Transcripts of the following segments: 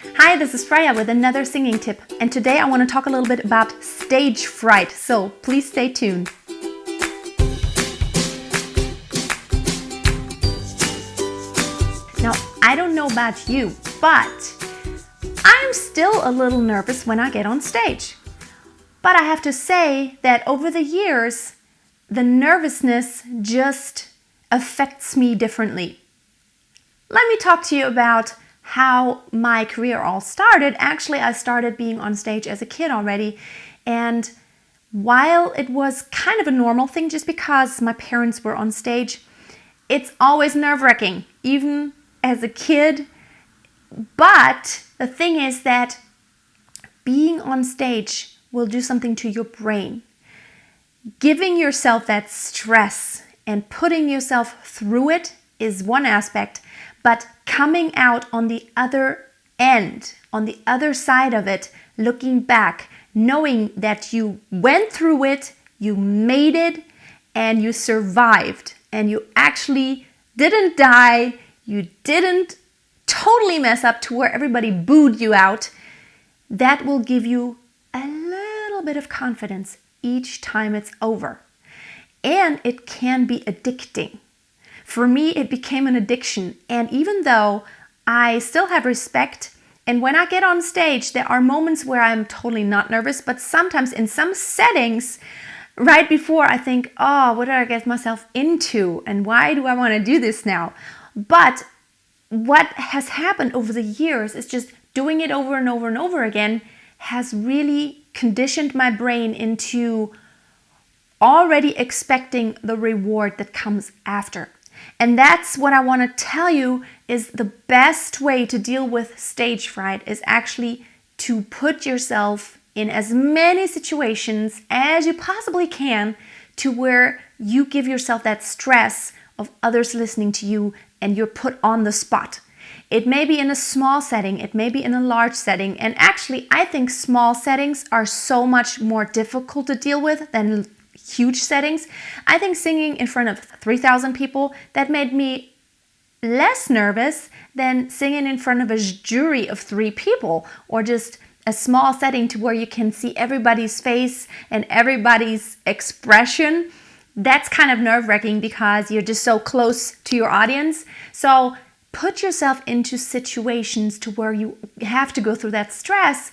Hi, this is Freya with another singing tip, and today I want to talk a little bit about stage fright, so please stay tuned. Now, I don't know about you, but I'm still a little nervous when I get on stage. But I have to say that over the years, the nervousness just affects me differently. Let me talk to you about how my career all started. Actually, I started being on stage as a kid already, and while it was kind of a normal thing just because my parents were on stage, it's always nerve-wracking, even as a kid. But the thing is that being on stage will do something to your brain. Giving yourself that stress and putting yourself through it is one aspect, but coming out on the other end, on the other side of it, looking back, knowing that you went through it, you made it, and you survived, and you actually didn't die, you didn't totally mess up to where everybody booed you out, that will give you a little bit of confidence each time it's over. And it can be addicting. For me, it became an addiction. And even though I still have respect, and when I get on stage, there are moments where I'm totally not nervous, but sometimes in some settings, right before I think, oh, what did I get myself into? And why do I want to do this now? But what has happened over the years is just doing it over and over and over again has really conditioned my brain into already expecting the reward that comes after. And that's what I want to tell you is the best way to deal with stage fright is actually to put yourself in as many situations as you possibly can to where you give yourself that stress of others listening to you and you're put on the spot. It may be in a small setting, it may be in a large setting, and actually I think small settings are so much more difficult to deal with than huge settings. I think singing in front of 3,000 people, that made me less nervous than singing in front of a jury of 3 people, or just a small setting to where you can see everybody's face and everybody's expression. That's kind of nerve-wracking because you're just so close to your audience. So put yourself into situations to where you have to go through that stress.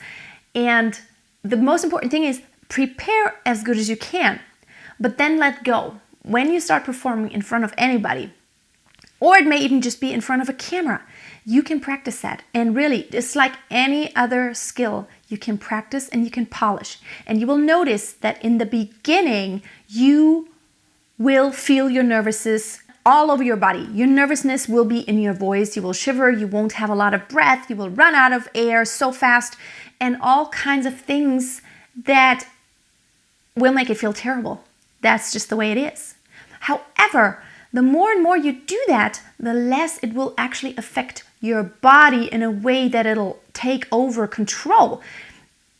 And the most important thing is prepare as good as you can, but then let go. When you start performing in front of anybody, or it may even just be in front of a camera, you can practice that. And really, it's like any other skill. You can practice and you can polish. And you will notice that in the beginning, you will feel your nervousness all over your body. Your nervousness will be in your voice. You will shiver. You won't have a lot of breath. You will run out of air so fast, and all kinds of things that will make it feel terrible. That's just the way it is. However, the more and more you do that, the less it will actually affect your body in a way that it'll take over control.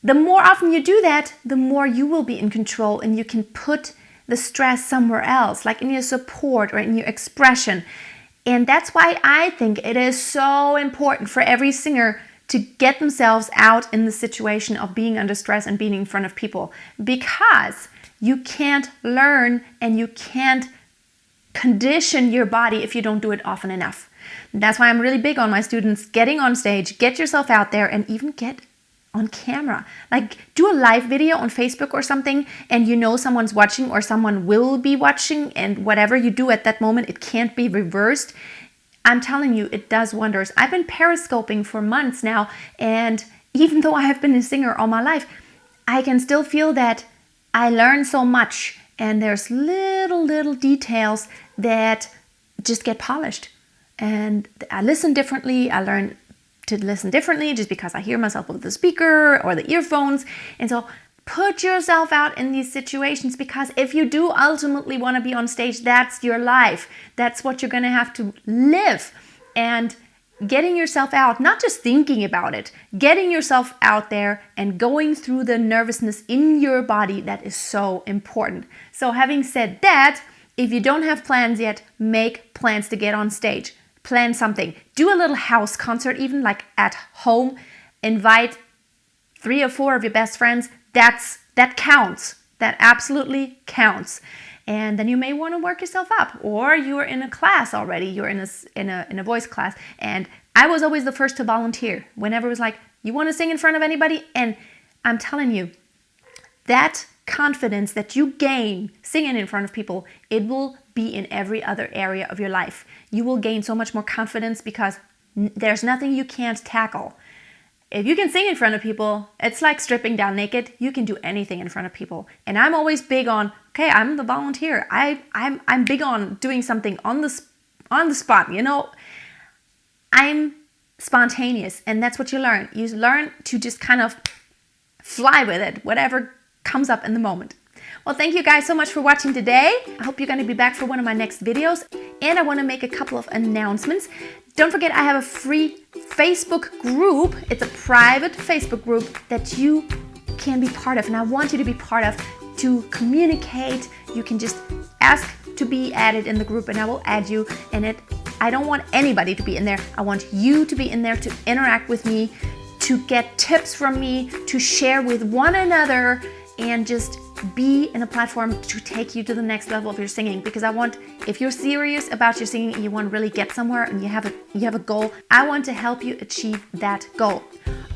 The more often you do that, the more you will be in control, and you can put the stress somewhere else, like in your support or in your expression. And that's why I think it is so important for every singer to get themselves out in the situation of being under stress and being in front of people, because you can't learn and you can't condition your body if you don't do it often enough. That's why I'm really big on my students getting on stage, get yourself out there, and even get on camera. Like, do a live video on Facebook or something, and you know someone's watching or someone will be watching, and whatever you do at that moment, it can't be reversed. I'm telling you, it does wonders. I've been periscoping for months now, and even though I have been a singer all my life, I can still feel that I learn so much, and there's little details that just get polished. And I listen differently. I learn to listen differently just because I hear myself with the speaker or the earphones. And so put yourself out in these situations, because if you do ultimately want to be on stage, that's your life. That's what you're going to have to live. And getting yourself out, not just thinking about it, getting yourself out there and going through the nervousness in your body, that is so important. So having said that, if you don't have plans yet, make plans to get on stage. plan something. Do a little house concert, even like at home. Invite 3 or 4 of your best friends. That counts. That absolutely counts. And then you may want to work yourself up, or you're in a class already. You're in a voice class, and I was always the first to volunteer whenever it was like, you want to sing in front of anybody? And I'm telling you, that confidence that you gain singing in front of people, it will be in every other area of your life. You will gain so much more confidence because there's nothing you can't tackle. If you can sing in front of people, it's like stripping down naked. You can do anything in front of people. And I'm always big on, okay, I'm the volunteer. I'm big on doing something on the spot. You know, I'm spontaneous, and that's what you learn. You learn to just kind of fly with it, whatever comes up in the moment. Well, thank you guys so much for watching today. I hope you're going to be back for one of my next videos. And I want to make a couple of announcements. Don't forget, I have a free Facebook group. It's a private Facebook group that you can be part of, and I want you to be part of to communicate. You can just ask to be added in the group, and I will add you in it. I don't want anybody to be in there. I want you to be in there to interact with me, to get tips from me, to share with one another, and just be in a platform to take you to the next level of your singing. Because I want, if you're serious about your singing and you want to really get somewhere and you have a goal, I want to help you achieve that goal.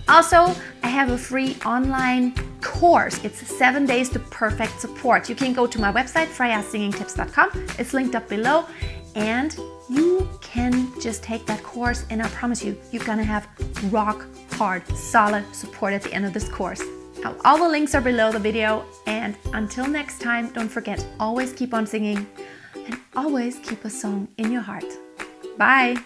Also, I have a free online course. It's 7 days to perfect support. You can go to my website, freyasingingtips.com. It's linked up below, and you can just take that course, and I promise you, you're gonna have rock hard, solid support at the end of this course. Now, all the links are below the video, and until next time, don't forget, always keep on singing and always keep a song in your heart. Bye!